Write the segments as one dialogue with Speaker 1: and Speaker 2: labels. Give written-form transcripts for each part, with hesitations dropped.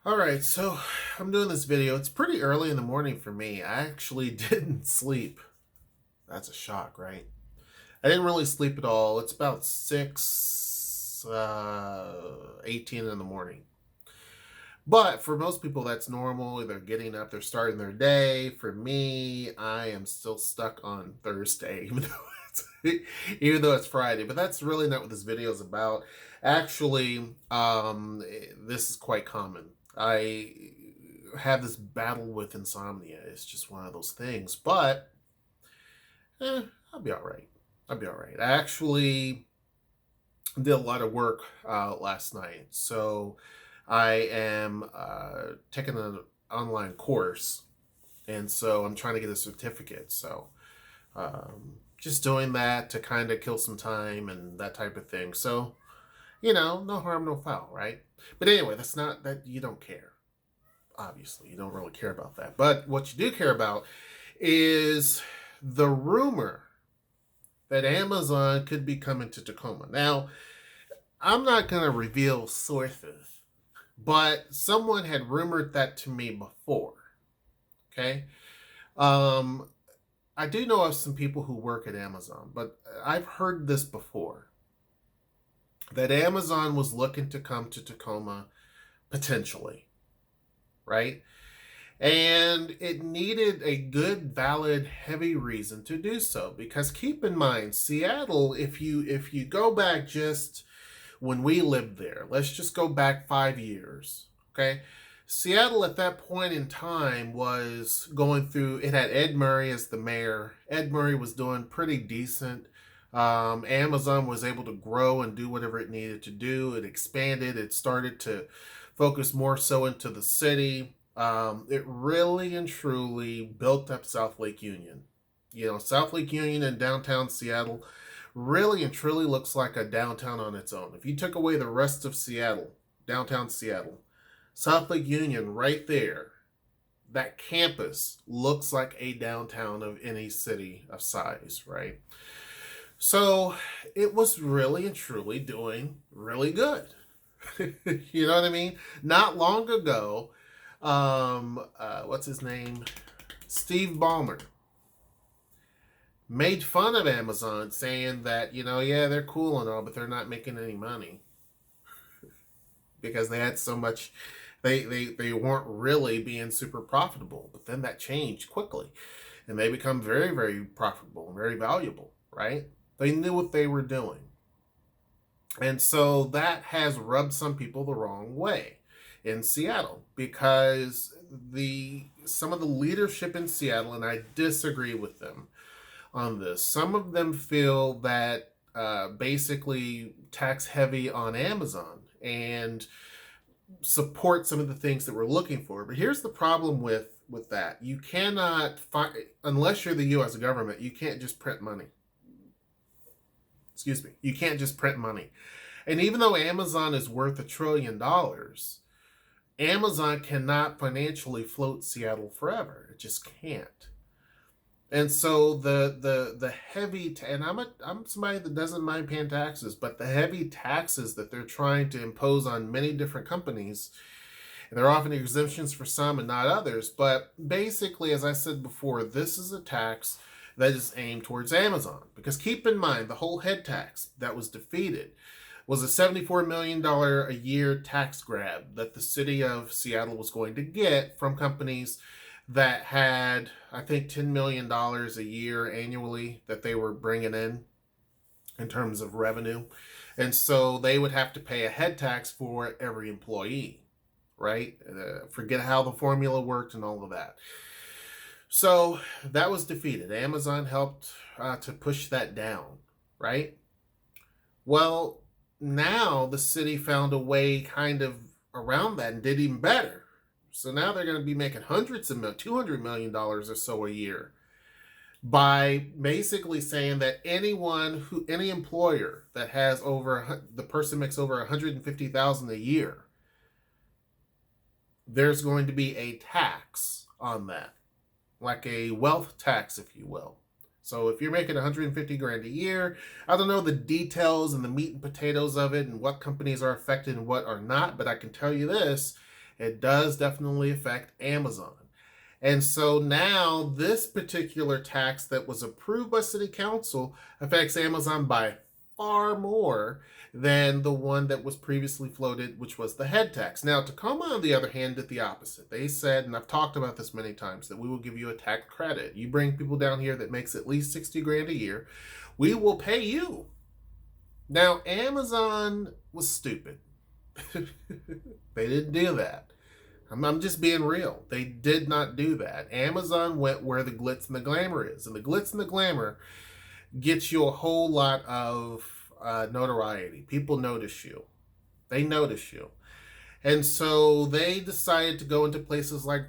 Speaker 1: All right, so I'm doing this video. It's pretty early in the morning for me. I actually didn't sleep. That's a shock, right? I didn't really sleep at all. It's about 6:18 in the morning. But for most people, that's normal. They're getting up, they're starting their day. For me, I am still stuck on Thursday, even though it's Friday. But that's really not what this video is about. Actually, this is quite common. I have this battle with insomnia. It's just one of those things. But I'll be all right. I'll be all right. I actually did a lot of work last night. So I am taking an online course, and so I'm trying to get a certificate. So just doing that to kind of kill some time and that type of thing. So, no harm, no foul, right? But anyway, that's not that you don't care. Obviously, you don't really care about that. But what you do care about is the rumor that Amazon could be coming to Tacoma. Now, I'm not going to reveal sources, but someone had rumored that to me before. Okay. Um, I do know of some people who work at Amazon, but I've heard this before that Amazon was looking to come to Tacoma potentially, right? And it needed a good, valid, heavy reason to do so. Because keep in mind, Seattle, if you go back just when we lived there, let's just go back 5 years, okay? Seattle at that point in time was going through, it had Ed Murray as the mayor. Ed Murray was doing pretty decent. Amazon was able to grow and do whatever it needed to do. It expanded. It started to focus more so into the city. It really and truly built up South Lake Union. South Lake Union in downtown Seattle really and truly looks like a downtown on its own. If you took away the rest of Seattle, downtown Seattle, South Lake Union right there, that campus looks like a downtown of any city of size, right? So it was really and truly doing really good. You know what I mean? Not long ago, what's his name? Steve Ballmer made fun of Amazon, saying that, yeah, they're cool and all, but they're not making any money because they had so much, they weren't really being super profitable. But then that changed quickly and they become very, very profitable, very valuable, right? They knew what they were doing. And so that has rubbed some people the wrong way in Seattle because some of the leadership in Seattle, and I disagree with them on this. Some of them feel that basically tax heavy on Amazon and support some of the things that we're looking for. But here's the problem with that: you cannot find, unless you're the U.S. government, you can't just print money. Excuse me, you can't just print money. And even though Amazon is worth $1 trillion, Amazon cannot financially float Seattle forever. It just can't. And so the heavy and I'm somebody that doesn't mind paying taxes, but the heavy taxes that they're trying to impose on many different companies, and they're often exemptions for some and not others. But basically, as I said before, this is a tax that is aimed towards Amazon. Because keep in mind, the whole head tax that was defeated was a $74 million a year tax grab that the city of Seattle was going to get from companies that had, I think, $10 million a year annually that they were bringing in terms of revenue. And so they would have to pay a head tax for every employee, right? Forget how the formula worked and all of that. So that was defeated. Amazon helped to push that down, right? Well, now the city found a way kind of around that and did even better. So now they're going to be making hundreds of $200 million or so a year by basically saying that any employer that has the person makes over 150,000 a year, there's going to be a tax on that, like a wealth tax, if you will. So if you're making 150 grand a year, I don't know the details and the meat and potatoes of it and what companies are affected and what are not, but I can tell you this: It does definitely affect Amazon. And so now this particular tax that was approved by City Council affects Amazon by far more than the one that was previously floated, which was the head tax. Now, Tacoma, on the other hand, did the opposite. They said, and I've talked about this many times, that we will give you a tax credit. You bring people down here that makes at least 60 grand a year, we will pay you. Now, Amazon was stupid. They didn't do that. I'm just being real. They did not do that. Amazon went where the glitz and the glamour is. And the glitz and the glamour gets you a whole lot of notoriety. People notice you. They notice you. And so they decided to go into places like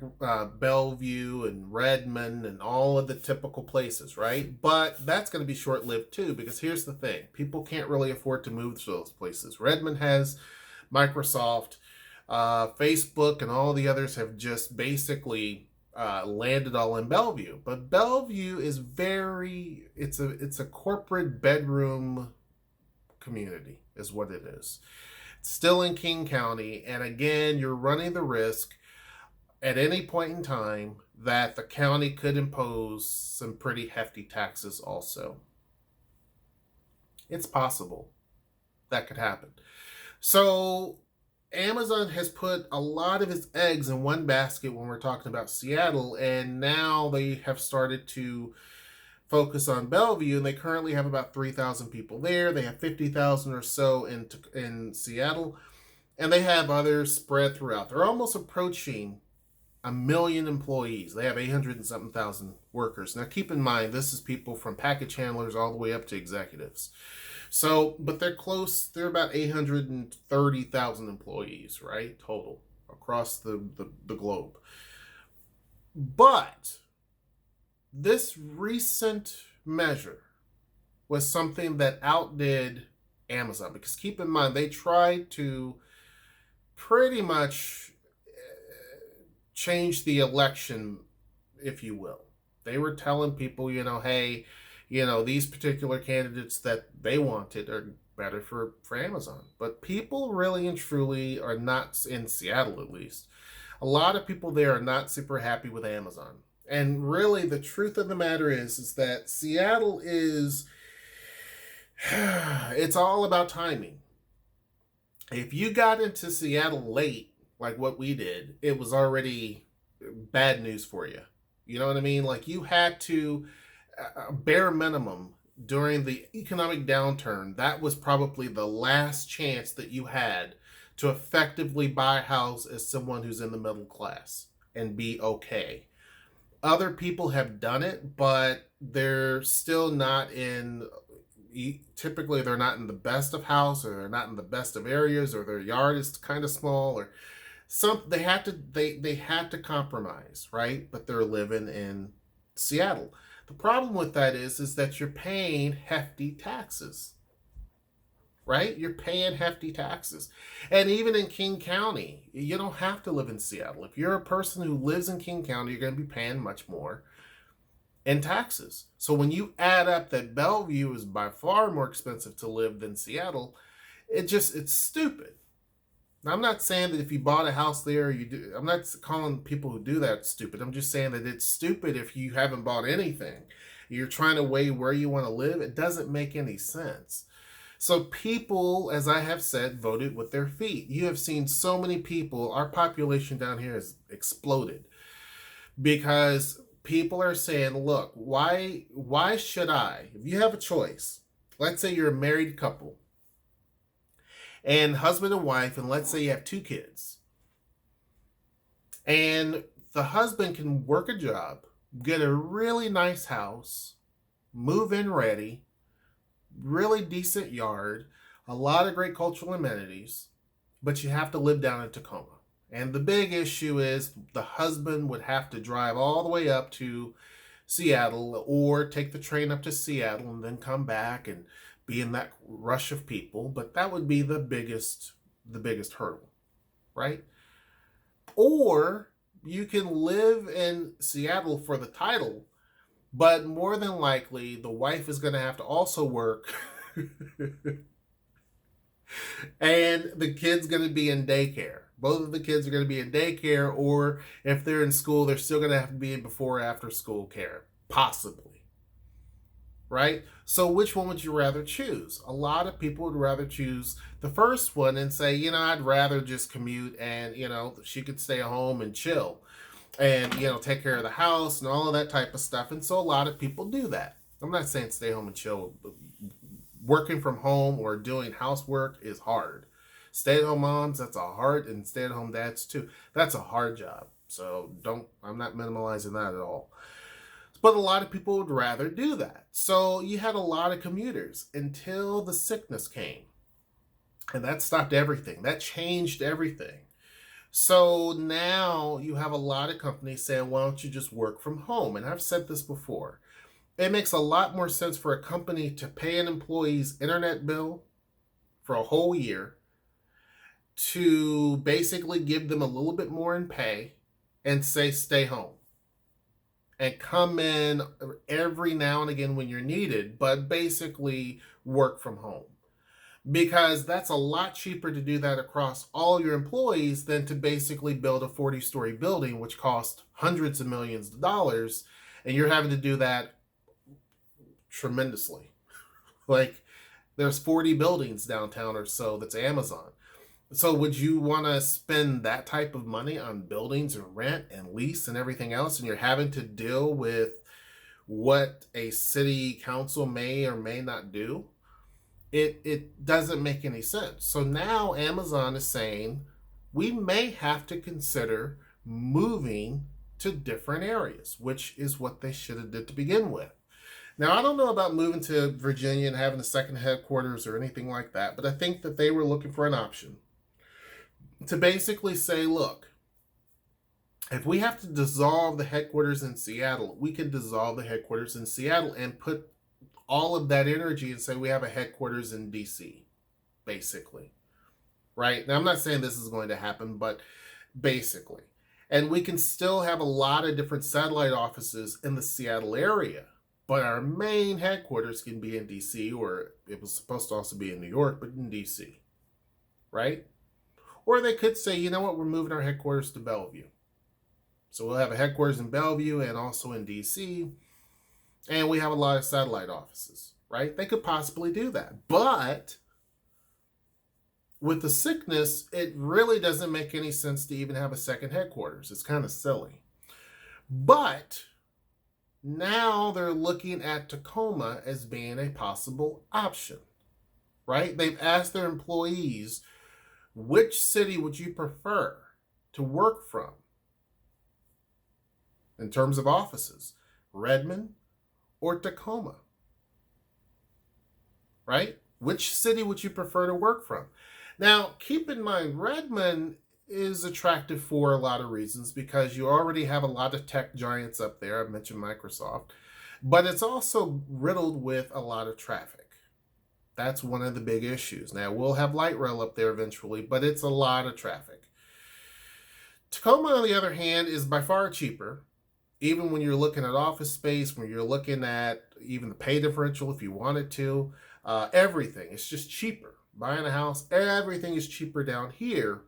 Speaker 1: Bellevue and Redmond and all of the typical places, right? But that's going to be short-lived too, because here's the thing. People can't really afford to move to those places. Redmond has Microsoft. Facebook and all the others have just basically landed all in Bellevue. But Bellevue is it's a corporate bedroom community is what it is. It's still in King County. And again, you're running the risk at any point in time that the county could impose some pretty hefty taxes also. It's possible that could happen. So Amazon has put a lot of its eggs in one basket when we're talking about Seattle, and now they have started to focus on Bellevue, and they currently have about 3,000 people there. They have 50,000 or so in Seattle, and they have others spread throughout. They're almost approaching 1 million employees. They have 800 and something thousand workers. Now, keep in mind, this is people from package handlers all the way up to executives. So, but they're close. They're about 830,000 employees, right? Total across the globe. But this recent measure was something that outdid Amazon, because keep in mind, they tried to pretty much change the election, if you will. They were telling people, hey, these particular candidates that they wanted are better for Amazon. But people really and truly are not, in Seattle at least, a lot of people there are not super happy with Amazon. And really the truth of the matter is that Seattle is, it's all about timing. If you got into Seattle late, like what we did, it was already bad news for you. You know what I mean? Like, you had to, bare minimum, during the economic downturn, that was probably the last chance that you had to effectively buy a house as someone who's in the middle class and be okay. Other people have done it, but they're still not typically they're not in the best of house, or they're not in the best of areas, or their yard is kind of small, or they have to compromise, right? But they're living in Seattle. The problem with that is that you're paying hefty taxes, right? You're paying hefty taxes. And even in King County, you don't have to live in Seattle. If you're a person who lives in King County, you're going to be paying much more in taxes. So when you add up that Bellevue is by far more expensive to live than Seattle, it's stupid. Now, I'm not saying that if you bought a house there, I'm not calling people who do that stupid. I'm just saying that it's stupid if you haven't bought anything. You're trying to weigh where you want to live. It doesn't make any sense. So people, as I have said, voted with their feet. You have seen so many people, our population down here has exploded because people are saying, look, why should I, if you have a choice, let's say you're a married couple, and husband and wife, and let's say you have 2 kids. And the husband can work a job, get a really nice house, move in ready, really decent yard, a lot of great cultural amenities, but you have to live down in Tacoma. And the big issue is the husband would have to drive all the way up to Seattle, or take the train up to Seattle and then come back and be in that rush of people. But that would be the biggest hurdle, right? Or you can live in Seattle for the title, but more than likely the wife is going to have to also work and the kid's going to be in daycare. Both of the kids are going to be in daycare, or if they're in school, they're still going to have to be in before or after school care, possibly. Right? So which one would you rather choose? A lot of people would rather choose the first one and say, I'd rather just commute and, she could stay home and chill and, take care of the house and all of that type of stuff. And so a lot of people do that. I'm not saying stay home and chill. Working from home or doing housework is hard. Stay-at-home moms, that's a hard, and stay-at-home dads too, that's a hard job. So I'm not minimalizing that at all. But a lot of people would rather do that. So you had a lot of commuters until the sickness came. And that stopped everything. That changed everything. So now you have a lot of companies saying, why don't you just work from home? And I've said this before. It makes a lot more sense for a company to pay an employee's internet bill for a whole year, to basically give them a little bit more in pay and say, stay home. And come in every now and again when you're needed, but basically work from home. Because that's a lot cheaper to do that across all your employees than to basically build a 40-story building, which costs hundreds of millions of dollars, and you're having to do that tremendously. Like, there's 40 buildings downtown or so that's Amazon. So would you want to spend that type of money on buildings and rent and lease and everything else, and you're having to deal with what a city council may or may not do? It doesn't make any sense. So now Amazon is saying we may have to consider moving to different areas, which is what they should have did to begin with. Now, I don't know about moving to Virginia and having a second headquarters or anything like that, but I think that they were looking for an option to basically say, look, if we have to dissolve the headquarters in Seattle, we can dissolve the headquarters in Seattle and put all of that energy and say we have a headquarters in DC, basically. Right? Now, I'm not saying this is going to happen, but basically. And we can still have a lot of different satellite offices in the Seattle area, but our main headquarters can be in DC, or it was supposed to also be in New York, but in DC. Right? Or they could say, you know what, we're moving our headquarters to Bellevue. So we'll have a headquarters in Bellevue and also in DC. And we have a lot of satellite offices, right? They could possibly do that. But with the sickness, it really doesn't make any sense to even have a second headquarters. It's kind of silly. But now they're looking at Tacoma as being a possible option, right? They've asked their employees, which city would you prefer to work from in terms of offices? Redmond or Tacoma? Right? Which city would you prefer to work from? Now, keep in mind, Redmond is attractive for a lot of reasons because you already have a lot of tech giants up there. I mentioned Microsoft. But it's also riddled with a lot of traffic. That's one of the big issues. Now, we'll have light rail up there eventually, but it's a lot of traffic. Tacoma, on the other hand, is by far cheaper. Even when you're looking at office space, when you're looking at even the pay differential, if you wanted to, everything. It's just cheaper. Buying a house, everything is cheaper down here.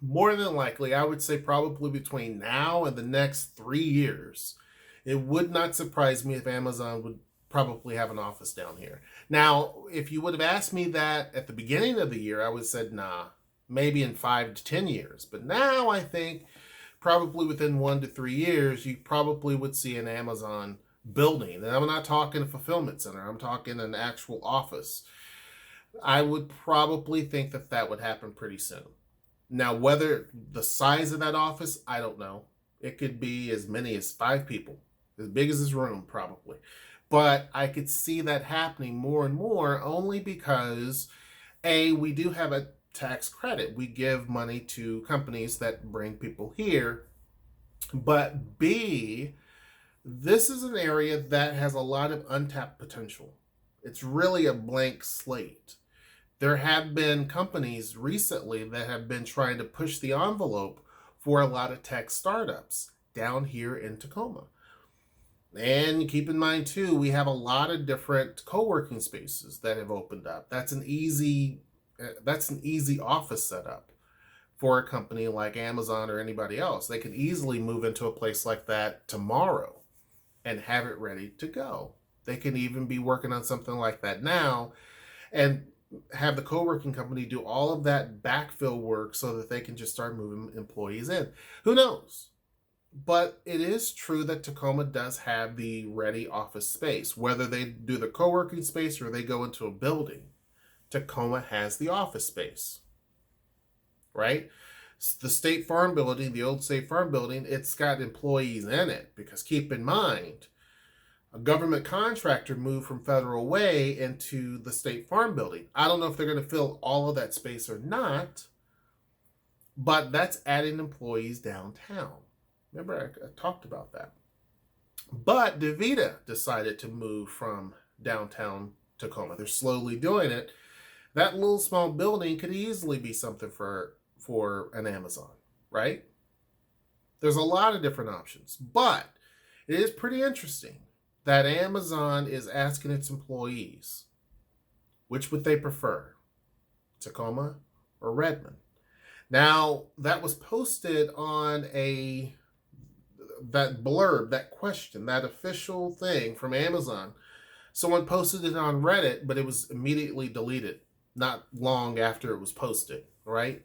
Speaker 1: More than likely, I would say probably between now and the next 3 years, it would not surprise me if Amazon would probably have an office down here. Now, if you would have asked me that at the beginning of the year, I would have said, nah, maybe in 5 to 10 years. But now I think probably within 1 to 3 years, you probably would see an Amazon building. And I'm not talking a fulfillment center. I'm talking an actual office. I would probably think that that would happen pretty soon. Now, whether the size of that office, I don't know. It could be as many as 5 people, as big as this room, probably. But I could see that happening more and more only because, A, we do have a tax credit. We give money to companies that bring people here. But B, this is an area that has a lot of untapped potential. It's really a blank slate. There have been companies recently that have been trying to push the envelope for a lot of tech startups down here in Tacoma. And keep in mind, too, we have a lot of different co-working spaces that have opened up. That's an easy office setup for a company like Amazon or anybody else. They could easily move into a place like that tomorrow and have it ready to go. They can even be working on something like that now and have the co-working company do all of that backfill work so that they can just start moving employees in. Who knows? But it is true that Tacoma does have the ready office space. Whether they do the co-working space or they go into a building, Tacoma has the office space, right? The State Farm building, the old State Farm building, it's got employees in it because keep in mind, a government contractor moved from Federal Way into the State Farm building. I don't know if they're going to fill all of that space or not, but that's adding employees downtown. Remember, I talked about that. But DaVita decided to move from downtown Tacoma. They're slowly doing it. That little small building could easily be something for an Amazon, right? There's a lot of different options, but it is pretty interesting that Amazon is asking its employees, which would they prefer, Tacoma or Redmond? Now, that was posted on that blurb, that question, that official thing from Amazon. Someone posted it on Reddit, but it was immediately deleted not long after it was posted, right?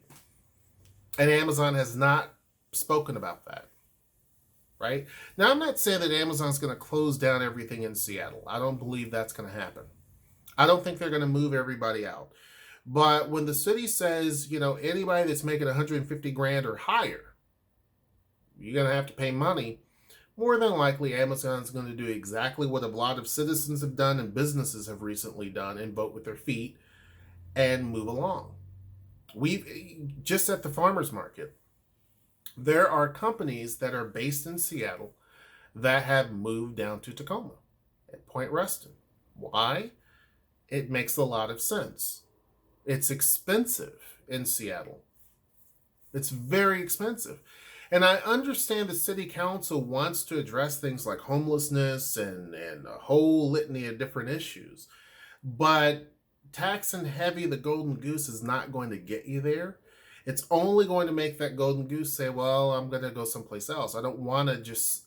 Speaker 1: And Amazon has not spoken about that, right? Now, I'm not saying that Amazon's going to close down everything in Seattle. I don't believe that's going to happen. I don't think they're going to move everybody out. But when the city says, anybody that's making 150 grand or higher, you're going to have to pay money, more than likely Amazon's going to do exactly what a lot of citizens have done and businesses have recently done and vote with their feet and move along. We've just at the farmers market, there are companies that are based in Seattle that have moved down to Tacoma at Point Reston. Why? It makes a lot of sense. It's expensive in Seattle. It's very expensive. And I understand the city council wants to address things like homelessness and a whole litany of different issues. But taxing heavy the golden goose is not going to get you there. It's only going to make that golden goose say, well, I'm going to go someplace else. I don't want to just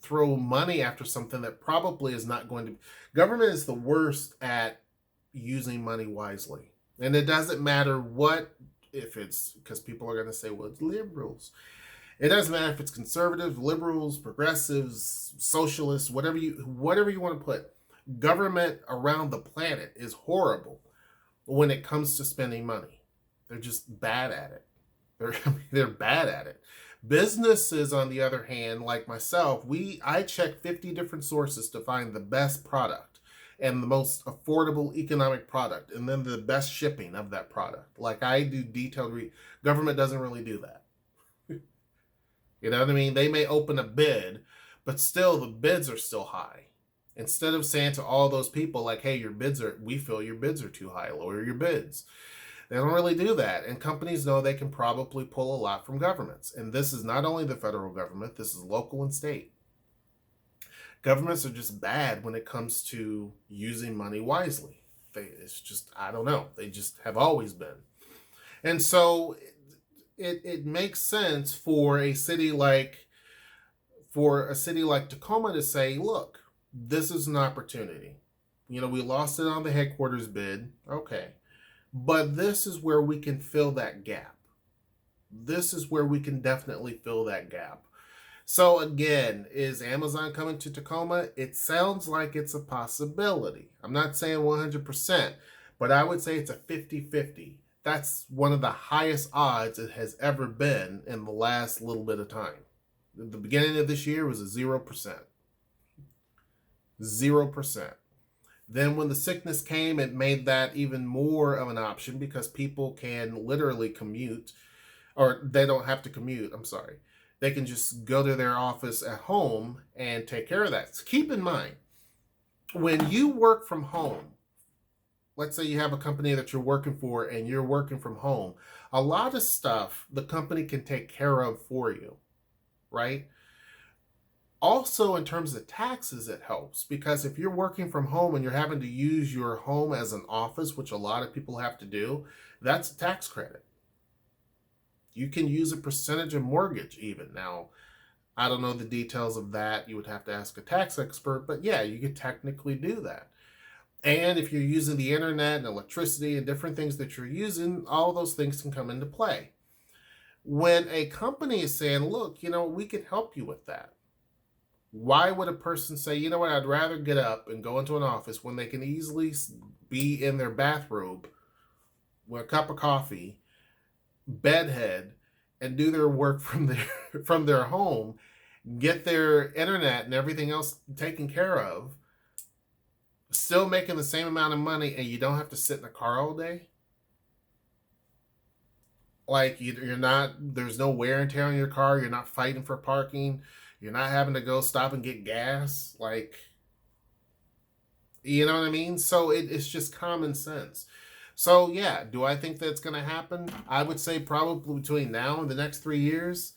Speaker 1: throw money after something that probably is not going to. Government is the worst at using money wisely. And it doesn't matter if it's, because people are going to say, well, it's liberals. It doesn't matter if it's conservatives, liberals, progressives, socialists, whatever you want to put. Government around the planet is horrible when it comes to spending money. They're just bad at it. They're bad at it. Businesses, on the other hand, like myself, I check 50 different sources to find the best product and the most affordable economic product, and then the best shipping of that product. Like I do detailed government doesn't really do that. You know what I mean? They may open a bid, but still the bids are still high. Instead of saying to all those people like, hey, we feel your bids are too high, lower your bids. They don't really do that. And companies know they can probably pull a lot from governments. And this is not only the federal government, this is local and state. Governments are just bad when it comes to using money wisely. It's just, I don't know. They just have always been. And so it makes sense for a city like Tacoma to say, look, this is an opportunity. We lost it on the headquarters bid. Okay. But this is where we can fill that gap. This is where we can definitely fill that gap. So again, is Amazon coming to Tacoma? It sounds like it's a possibility. I'm not saying 100%, but I would say it's a 50-50. That's one of the highest odds it has ever been in the last little bit of time. The beginning of this year was a 0%. 0%. Then when the sickness came, it made that even more of an option because people can literally commute, or they don't have to commute, I'm sorry. They can just go to their office at home and take care of that. So keep in mind, when you work from home, let's say you have a company that you're working for and you're working from home, a lot of stuff the company can take care of for you, right? Also, in terms of taxes, it helps because if you're working from home and you're having to use your home as an office, which a lot of people have to do, that's a tax credit. You can use a percentage of mortgage even. Now, I don't know the details of that. You would have to ask a tax expert, but yeah, you could technically do that. And if you're using the internet and electricity and different things that you're using, all those things can come into play. When a company is saying, look, we can help you with that, why would a person say, you know what, I'd rather get up and go into an office when they can easily be in their bathrobe with a cup of coffee, bedhead, and do their work from their home, get their internet and everything else taken care of, still making the same amount of money, and you don't have to sit in a car all day? Like, you're not, there's no wear and tear on your car, you're not fighting for parking, you're not having to go stop and get gas. Like, you know what I mean? So it's just common sense. So yeah, do I think that's going to happen? I would say probably between now and the next 3 years.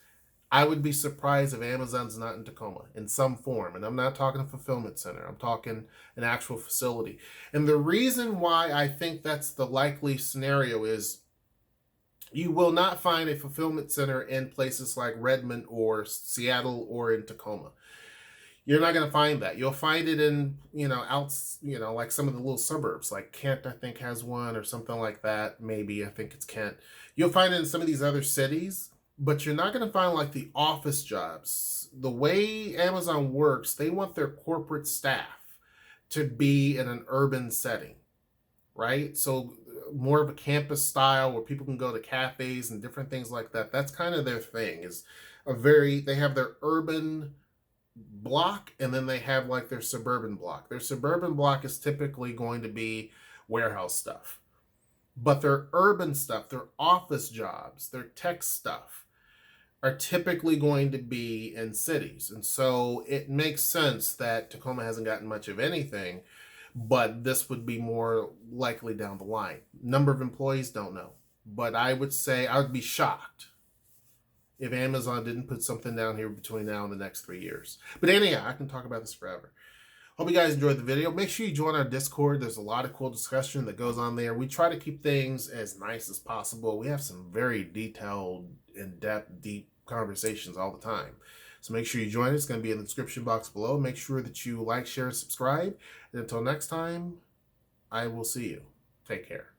Speaker 1: I would be surprised if Amazon's not in Tacoma in some form. And I'm not talking a fulfillment center. I'm talking an actual facility. And the reason why I think that's the likely scenario is you will not find a fulfillment center in places like Redmond or Seattle or in Tacoma. You're not going to find that. You'll find it in, like some of the little suburbs, like Kent, I think, has one or something like that. Maybe, I think it's Kent. You'll find it in some of these other cities, but you're not going to find like the office jobs. The way Amazon works, they want their corporate staff to be in an urban setting, right? So more of a campus style where people can go to cafes and different things like that. That's kind of their thing, they have their urban block, and then they have like their suburban block. Their suburban block is typically going to be warehouse stuff, but their urban stuff, their office jobs, their tech stuff are typically going to be in cities. And so it makes sense that Tacoma hasn't gotten much of anything, but this would be more likely down the line. Number of employees, don't know, but I would say I would be shocked if Amazon didn't put something down here between now and the next 3 years. But anyhow, I can talk about this forever. Hope you guys enjoyed the video. Make sure you join our Discord. There's a lot of cool discussion that goes on there. We try to keep things as nice as possible. We have some very detailed, in-depth, deep conversations all the time. So make sure you join us. It's going to be in the description box below. Make sure that you like, share, and subscribe. And until next time, I will see you. Take care.